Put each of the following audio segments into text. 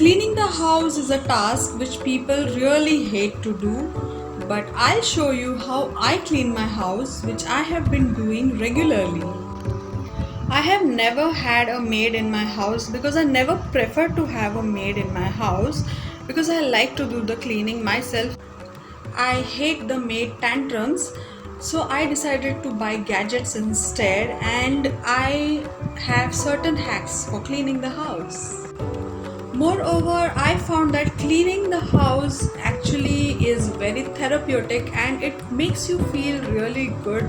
Cleaning the house is a task which people really hate to do, but I'll show you how I clean my house, which I have been doing regularly. I have never had a maid in my house because I never prefer to have a maid in my house because I like to do the cleaning myself. I hate the maid tantrums, so I decided to buy gadgets instead, and I have certain hacks for cleaning the house. Moreover, I found that cleaning the house actually is very therapeutic and it makes you feel really good.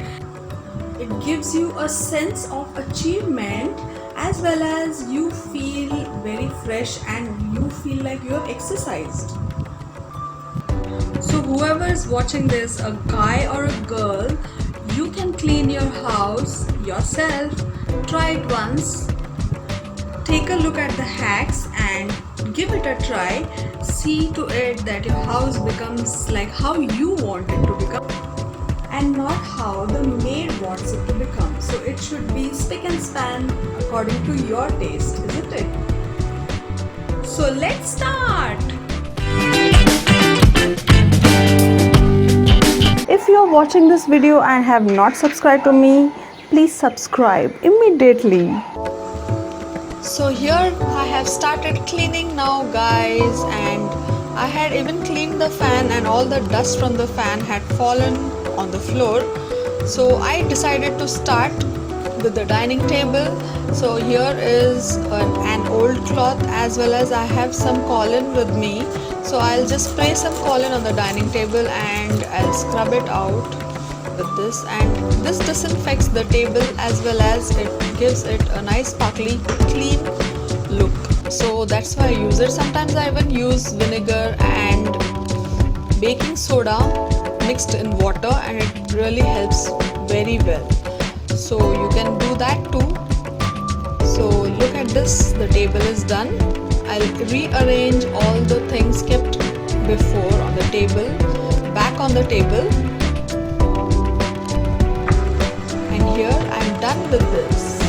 It gives you a sense of achievement as well as you feel very fresh and you feel like you have exercised. So whoever is watching this, a guy or a girl, you can clean your house yourself. Try it once. Take a look at the hacks and give it a try. See to it that your house becomes like how you want it to become and not how the maid wants it to become. So it should be spick and span according to your taste, isn't it? So let's start! If you are watching this video and have not subscribed to me, please subscribe immediately. So here I have started cleaning now, guys, and I had even cleaned the fan and all the dust from the fan had fallen on the floor. So I decided to start with the dining table. So here is an old cloth as well as I have some collen with me. So I'll just spray some collen on the dining table and I'll scrub it out with this, and this disinfects the table as well as it gives it a nice sparkly clean look. So that's why I use it. Sometimes I even use vinegar and baking soda mixed in water and it really helps very well. So you can do that too. So look at this, the table is done. I'll rearrange all the things kept before on the table, back on the table. Here I'm done with this.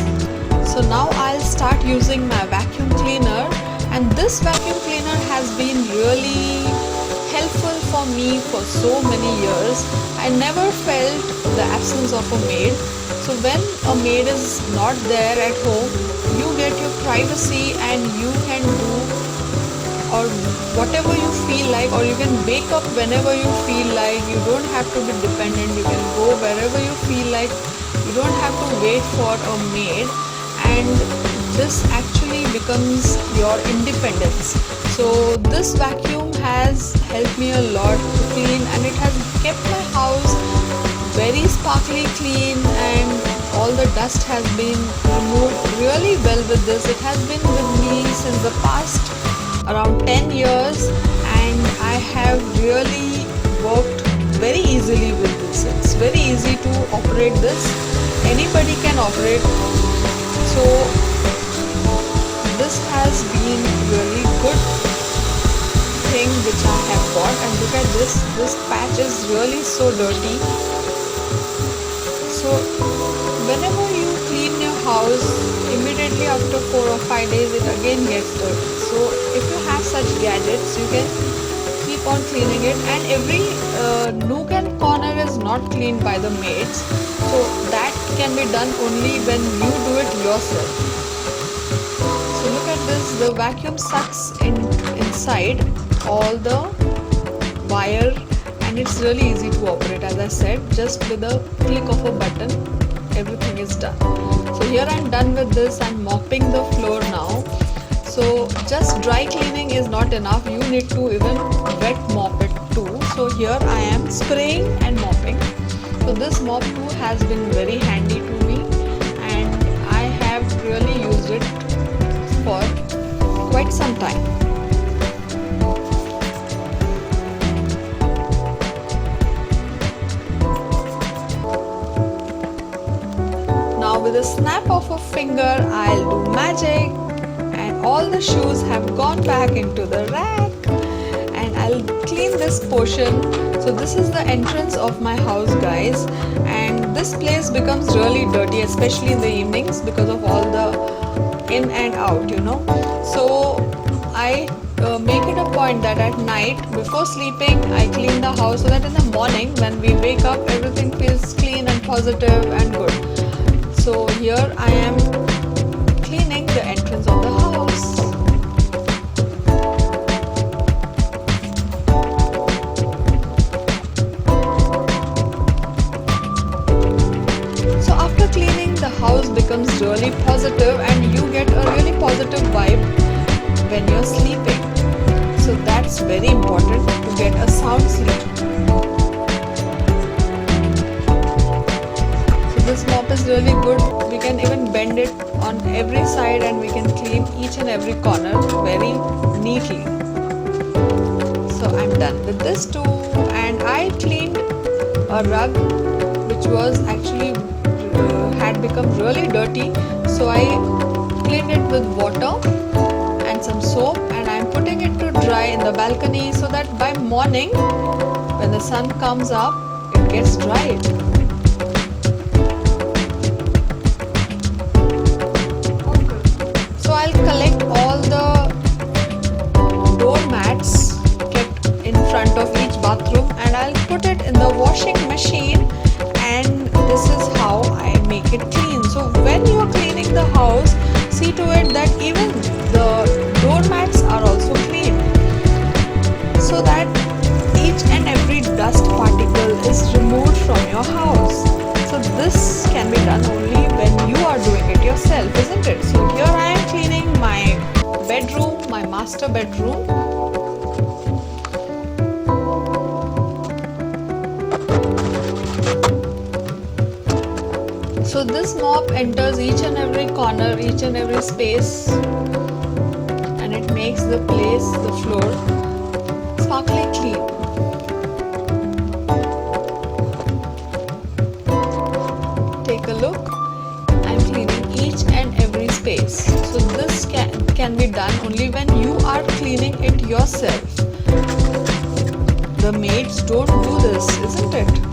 So now I'll start using my vacuum cleaner, and this vacuum cleaner has been really helpful for me for so many years. I never felt the absence of a maid. So when a maid is not there at home, you get your privacy and you can do or whatever you feel like, or you can wake up whenever you feel like. You don't have to be dependent. You can go wherever you feel like. You don't have to wait for a maid, and this actually becomes your independence. So this vacuum has helped me a lot to clean, and it has kept my house very sparkly clean, and all the dust has been removed really well with this. It has been with me since the past around 10 years and I have really worked very easily with this. It's very easy to operate this. Anybody can operate. So this has been really good thing which I have bought, and look at this patch is really so dirty. So whenever you clean your house, immediately after 4 or 5 days it again gets dirty. So if you have such gadgets, you can keep on cleaning it, and every nook and corner is not cleaned by the maids. So that can be done only when you do it yourself. So look at this, the vacuum sucks inside all the wire, and it's really easy to operate. As I said, just with a click of a button everything is done. So here I'm done with this. I'm mopping the floor now. So just dry cleaning is not enough, you need to even wet mop it too. So here I am spraying and mopping. So this mop too has been very handy to me, and I have really used it for quite some time. Now with a snap of a finger I'll do magic, and all the shoes have gone back into the rack, and I'll clean this portion. So this is the entrance of my house, guys, and this place becomes really dirty, especially in the evenings because of all the in and out, you know. So I make it a point that at night before sleeping I clean the house so that in the morning when we wake up everything feels clean and positive and good. So here I am cleaning the entrance of the house. So after cleaning, the house becomes really positive and you get a really positive vibe when you're sleeping. So that's very important to get a sound sleep. So this mop is really good. We can even bend it on every side and we can clean each and every corner very neatly. So I'm done with this too, and I cleaned a rug which was actually had become really dirty. So I cleaned it with water and some soap and I'm putting it to dry in the balcony so that by morning when the sun comes up it gets dried. So I'll collect all the doormats kept in front of each bathroom and I'll put it in the washing machine, and this is how I make it clean. So when you are cleaning the house, see to it that even the doormats are also clean so that each and every dust particle is removed from your house. So this can be done only when you are doing it yourself, isn't it? So here I am cleaning my bedroom, my master bedroom. So this mop enters each and every corner, each and every space, and it makes the place, the floor, sparkly clean. Take a look. I'm cleaning each and every space. So this can be done only when you are cleaning it yourself. The maids don't do this, isn't it?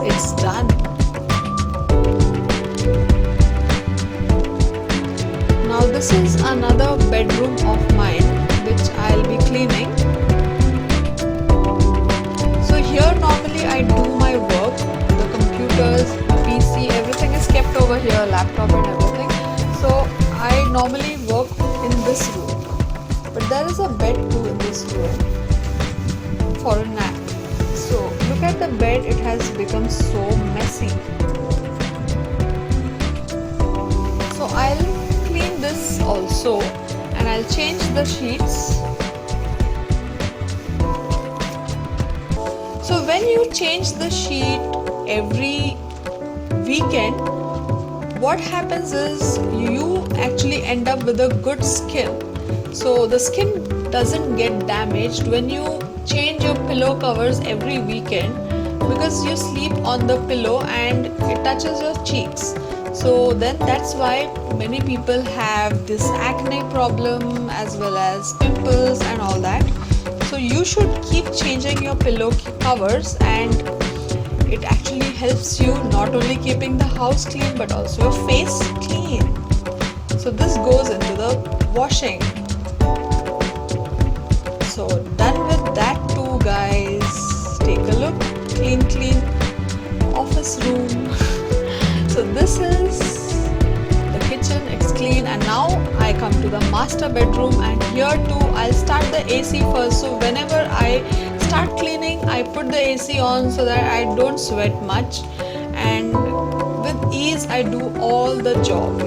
It's done. Now this is another bedroom of mine which I'll be cleaning. So here normally I do my work. The computers, PC, everything is kept over here, laptop and everything. So I normally work in this room. But there is a bed too in this room for a nap. So look at the bed, it has become so messy. So I'll clean this also and I'll change the sheets. So when you change the sheet every weekend, what happens is you actually end up with a good skin. So the skin doesn't get damaged when you change your pillow covers every weekend, because you sleep on the pillow and it touches your cheeks. So then that's why many people have this acne problem as well as pimples and all that. So you should keep changing your pillow covers, and it actually helps you not only keeping the house clean but also your face clean. So this goes into the washing. So done with that too, guys. Take a look. Clean office room. So this is the kitchen, it's clean, and now I come to the master bedroom, and here too I'll start the AC first. So whenever I start cleaning, I put the AC on so that I don't sweat much, and with ease I do all the job,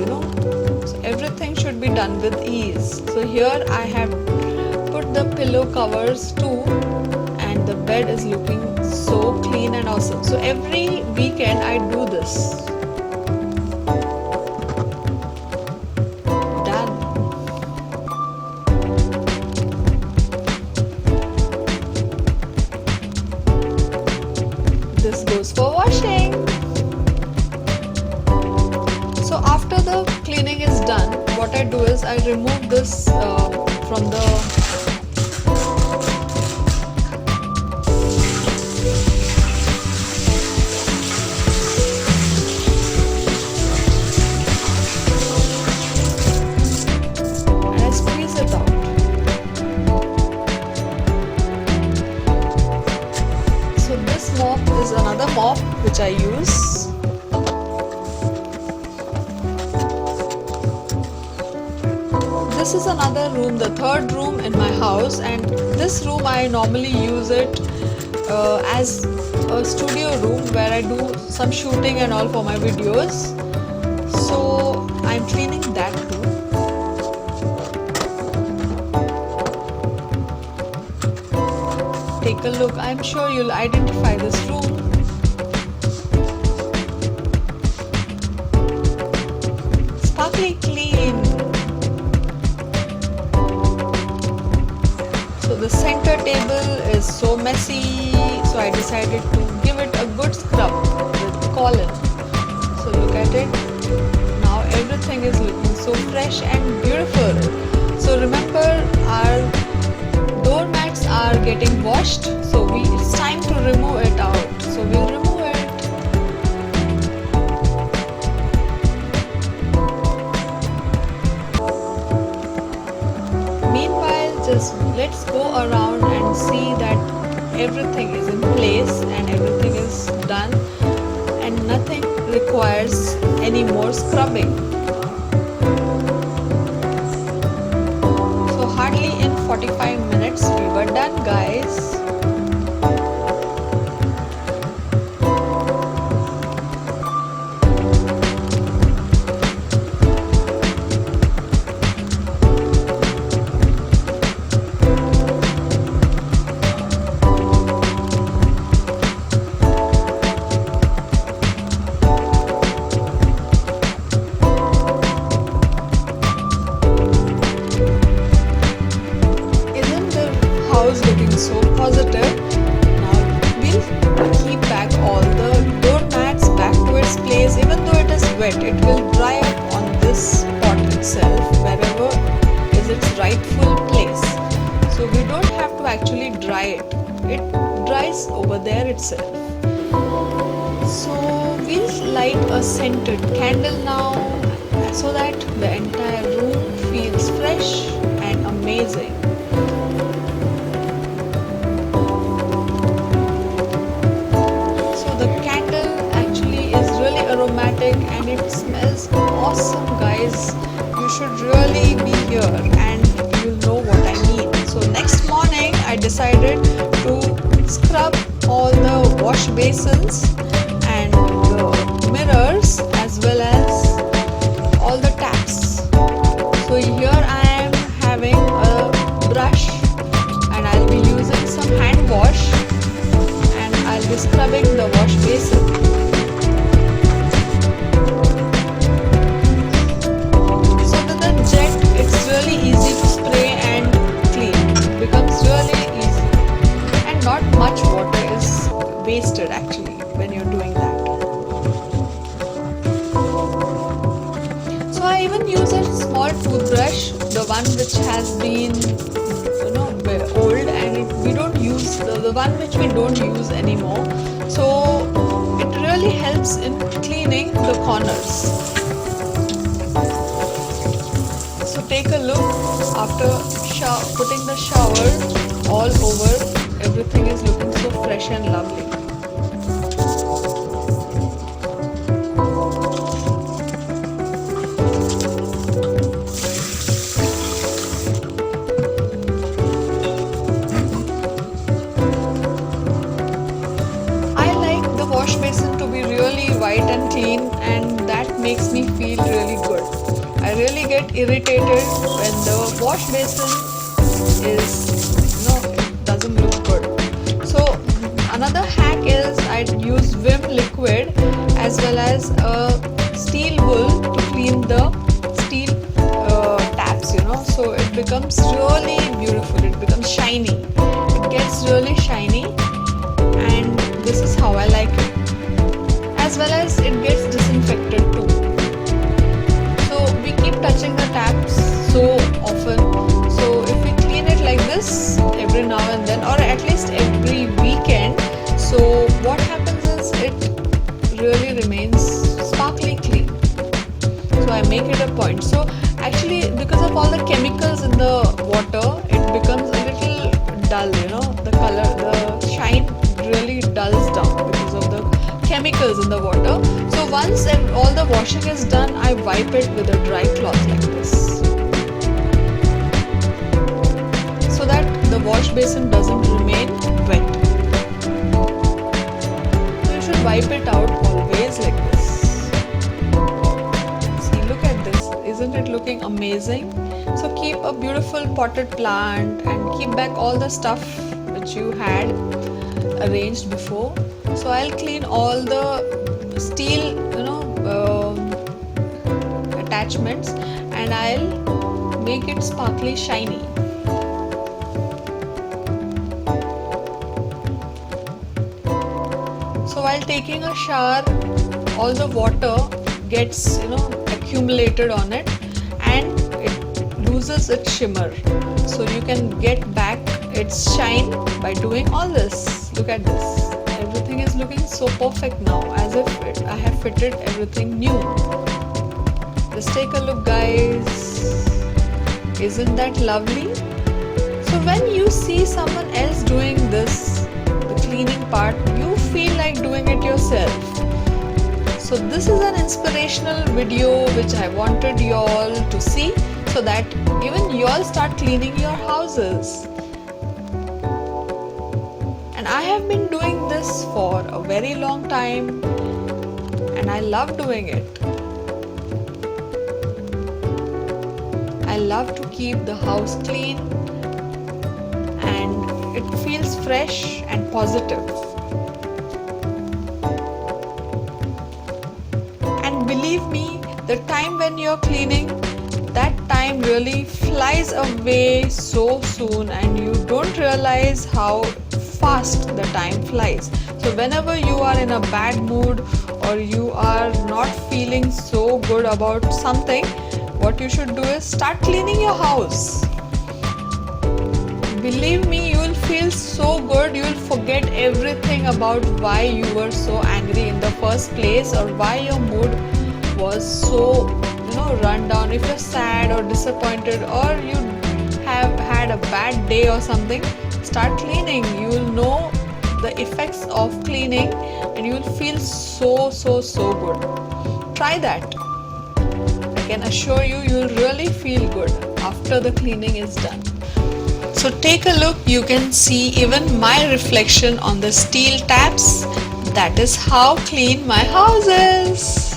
So everything should be done with ease. So here I have put the pillow covers too, and the bed is looking so clean and awesome. So every weekend I do this. Done. This goes for washing. So after the cleaning is done, what I do is I remove this from the this is another room, the third room in my house, and this room I normally use it as a studio room where I do some shooting and all for my videos. So I'm cleaning that room. Take a look. I'm sure you'll identify this room. Sparkly clean. So the center table is so messy, so I decided to give it a good scrub with Colin. So look at it. Now everything is looking so fresh and beautiful. So remember, our doormats are getting washed, so it's time to remove it out. So we'll remove it. Meanwhile, just let's go around and see that everything is in place and everything is done and nothing requires any more scrubbing. So hardly in 45 minutes we were done, guys. Looking so positive. Now we'll keep back all the doormats back to its place. Even though it is wet, it will dry up on this pot itself wherever is its rightful place. So we don't have to actually dry it. It dries over there itself. So we'll light a scented candle now so that the entire room feels fresh and amazing. Aromatic and it smells awesome, guys. You should really be here and you'll know what I mean. So next morning I decided to scrub all the wash basins and the mirrors as well as all the taps. So here I am having a brush and I'll be using some hand wash and I'll be scrubbing the wash basin. Really easy to spray and clean. It becomes really easy and not much water is wasted actually when you're doing that. So I even use a small toothbrush, the one which has been old and we don't use the one which we don't use anymore. So it really helps in cleaning the corners. So take a look after putting the shower all over, everything is looking so fresh and lovely. I like the wash basin to be really white and clean, and that makes me feel really good. I really get irritated when the wash basin is, it doesn't look good. So another hack is I'd use Vim liquid as well as a steel wool to clean the steel taps, so it becomes really beautiful. It becomes shiny. It gets really shiny, and this is how I like it. As well as it gets disinfected too. We keep touching the taps so often, so if we clean it like this every now and then or at least every weekend, so what happens is it really remains sparkly clean. So I make it a point. So actually because of all the chemicals in the water, it becomes a little dull, the color, the shine really dulls down because of the chemicals in the water. So once all the washing is done, I wipe it with a dry cloth like this. the wash basin doesn't remain wet. So you should wipe it out always like this. See, look at this. Isn't it looking amazing? So keep a beautiful potted plant and keep back all the stuff which you had arranged before. So I'll clean all the steel attachments and I'll make it sparkly shiny. So while taking a shower, all the water gets accumulated on it and it loses its shimmer. So you can get back its shine by doing all this. Look at this. Everything is looking so perfect now, as if I have fitted everything new. Just take a look, guys. Isn't that lovely? So when you see someone else doing this, the cleaning part, you feel like doing it yourself. So this is an inspirational video which I wanted you all to see, so that even you all start cleaning your houses. And I have been doing this for a very long time and I love doing it. I love to keep the house clean and it feels fresh and positive. And believe me, the time when you're cleaning, that time really flies away so soon and you don't realize how fast the time flies. So whenever you are in a bad mood or you are not feeling so good about something, what you should do is start cleaning your house. Believe me, you will feel so good. You will forget everything about why you were so angry in the first place or why your mood was so run down. If you're sad or disappointed or you have had a bad day or something, start cleaning. You will know the effects of cleaning and you will feel so good. Try that. I can assure you, you will really feel good after the cleaning is done. So take a look, you can see even my reflection on the steel taps. That is how clean my house is.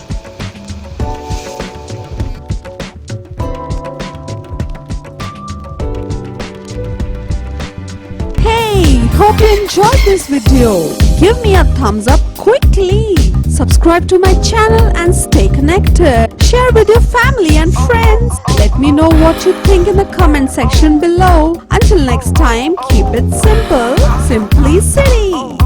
Hey, hope you enjoyed this video. Give me a thumbs up quickly. Subscribe to my channel and stay connected. Share with your family and friends. Let me know what you think in the comment section below. Until next time, keep it simple, simply city.